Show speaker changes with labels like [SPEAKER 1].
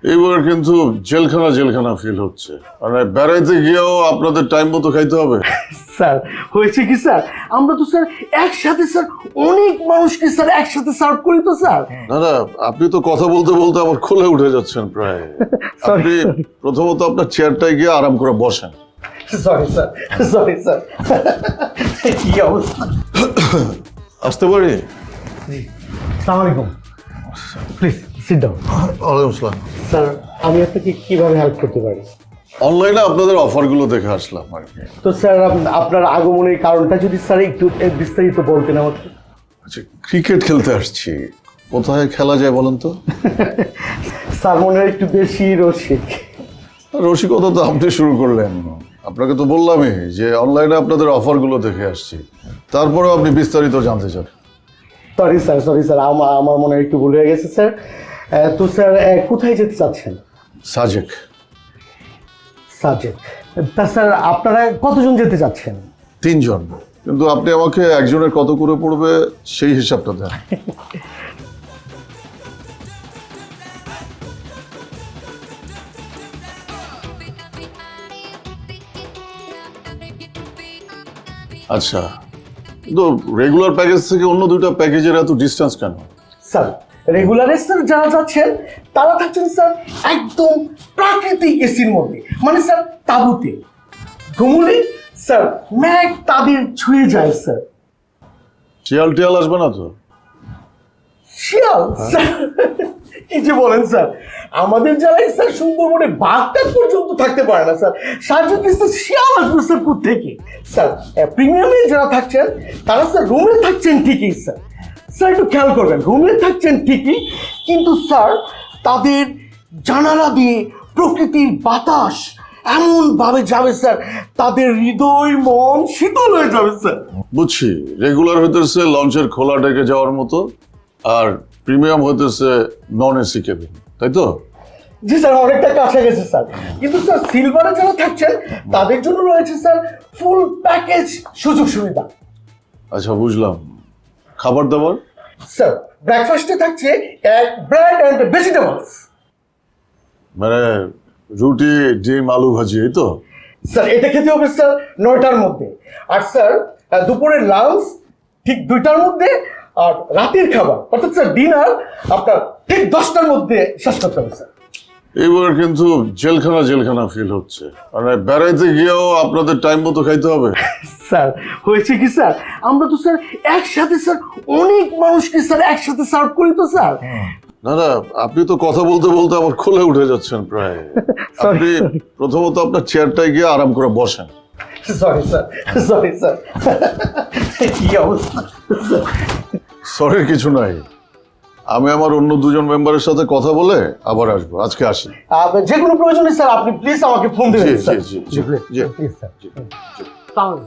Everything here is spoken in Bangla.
[SPEAKER 1] এইবার কিন্তু জেলখানা জেলখানা ফিল হচ্ছে, মানে বেড়াইতে গিয়েও আপনাদের টাইম মতো খাইতে হবে।
[SPEAKER 2] স্যার হয়েছে কি স্যার, আমরা তো স্যার একসাথে স্যার অনেক মানুষকে স্যার একসাথে সার্ভ করি তো স্যার।
[SPEAKER 1] না না, আপনি তো কথা বলতে বলতে আমার কোলে উঠে যাচ্ছেন প্রায়। আপনি প্রথমত আপনার চেয়ারটায় গিয়ে আরাম করে বসেন।
[SPEAKER 2] Sorry sir, sorry sir. কি অবস্থা?
[SPEAKER 1] আসতে পারি?
[SPEAKER 2] আসসালামু আলাইকুম, প্লিজ সিট ডাউন।
[SPEAKER 1] ওয়ালাইকুম আসসালাম।
[SPEAKER 2] স্যার আমি আপনাকে কিভাবে হেল্প করতে পারি?
[SPEAKER 1] অনলাইনে আপনাদের অফারগুলো দেখে আসলাম আর কি।
[SPEAKER 2] তো স্যার আপনার আগমনের কারণটা যদি স্যার একটু বিস্তারিত বলতেন আমাকে।
[SPEAKER 1] আচ্ছা, ক্রিকেট খেলতে আসছি, কোথায় খেলা যায় বলেন তো?
[SPEAKER 2] স্যার মনে হয় একটু বেশি রসিক।
[SPEAKER 1] রসিকতা তো আপনি শুরু করলেন। আপনাকে তো বললামই যে অনলাইনে আপনাদের অফারগুলো দেখে আসছি, তারপরেও আপনি বিস্তারিত জানতে চান।
[SPEAKER 2] সরি স্যার, সরি স্যার, আমার মনে হয় একটু ভুল হয়ে গেছে স্যার। তো স্যার কোথায় যেতে চাচ্ছেন?
[SPEAKER 1] সাজেক।
[SPEAKER 2] সাজেক। তা স্যার আপনারা কতজন যেতে চাচ্ছেন?
[SPEAKER 1] 3 জন, কিন্তু আপনি আমাকে একজনের কত করে পড়বে সেই হিসাবটা দেন। আচ্ছা, কিন্তু রেগুলার প্যাকেজ থেকে অন্য 2টা প্যাকেজের এত ডিস্টেন্স কেন?
[SPEAKER 2] স্যার রেগুলারে স্যার যারা যাচ্ছেন তারা থাকছেন স্যার একদম প্রাকৃতিক এসির মধ্যে, মানে স্যার তাঁবুতে ঘুমুলে স্যার ম্যাগ তাদের ছুঁয়ে যায় স্যার।
[SPEAKER 1] শিয়াল টিয়াল আসবে না তো?
[SPEAKER 2] শিয়াল? স্যার কি যে বলেন স্যার, আমাদের জেলায় স্যার সুন্দরবনে বাঘটা পর্যন্ত থাকতে পারে না স্যার, সার্জেন্টে স্যার শিয়াল আসবে স্যার কোত্থেকে? স্যার প্রিমিয়ামে যারা থাকছেন তারা স্যার রুমে থাকছেন ঠিকই স্যার, স্যার একটু খেয়াল করবেন, রুমে থাকছেন ঠিকই কিন্তু স্যার তাদের জানালা দিয়ে প্রকৃতির বাতাস এমনভাবে যাবে স্যার তাদের হৃদয় মন শীতল হয়ে যাবে স্যার।
[SPEAKER 1] বুঝছি, রেগুলার হইতেছে লঞ্চের খোলা ডেকে যাওয়ার মতো, আর প্রিমিয়াম হইতেছে নন এসি কেবিন, তাই তো?
[SPEAKER 2] জি স্যার, অনেকটা কাছে গেছে স্যার, কিন্তু স্যার সিলভারে যারা থাকছেন তাদের জন্য রয়েছে স্যার ফুল প্যাকেজ সুযোগ সুবিধা।
[SPEAKER 1] আচ্ছা বুঝলাম। খাবার দাবার?
[SPEAKER 2] স্যার ব্রেকফাস্টে থাকছে এক ব্রেড অ্যান্ড ভেজিটেবলস।
[SPEAKER 1] মানে রুটি ডিম আলু ভাজি, এই তো?
[SPEAKER 2] স্যার এটা খেতে হবে স্যার 9টার মধ্যে, আর স্যার দুপুরের লাঞ্চ ঠিক 2টার মধ্যে, আর রাতের খাবার অর্থাৎ স্যার ডিনার আপনার ঠিক 10টার মধ্যে শেষ করতে হবে স্যার।
[SPEAKER 1] এইবার কিন্তু জেলখানা জেলখানা ফিল হচ্ছে, মানে বেড়াইতে গিয়েও আপনাদের টাইম মতো খাইতে হবে।
[SPEAKER 2] স্যার হয়েছে কি স্যার, আমরা তো স্যার একসাথে স্যার অনেক মানুষকে স্যার একসাথে সার্ভ করি তো স্যার।
[SPEAKER 1] না না, আপনি তো কথা বলতে বলতে আমার কোলে উঠে যাচ্ছেন প্রায়। আপনি প্রথমত আপনার চেয়ারটায় গিয়ে আরাম করে বসেন।
[SPEAKER 2] Sorry sir, sorry sir. কি অবস্থা?
[SPEAKER 1] সরির কিছু নাই, আমি আমার অন্য 2 জন মেম্বারের সাথে কথা বলে আবার আসবো। আজকে আসি।
[SPEAKER 2] যে কোনো প্রয়োজনে স্যার আপনি প্লিজ আমাকে ফোন
[SPEAKER 1] জি
[SPEAKER 2] দিবেন
[SPEAKER 1] জি
[SPEAKER 2] স্যার।
[SPEAKER 1] জি জি জি
[SPEAKER 2] প্লিজ স্যার।
[SPEAKER 1] জি।
[SPEAKER 2] সালাম।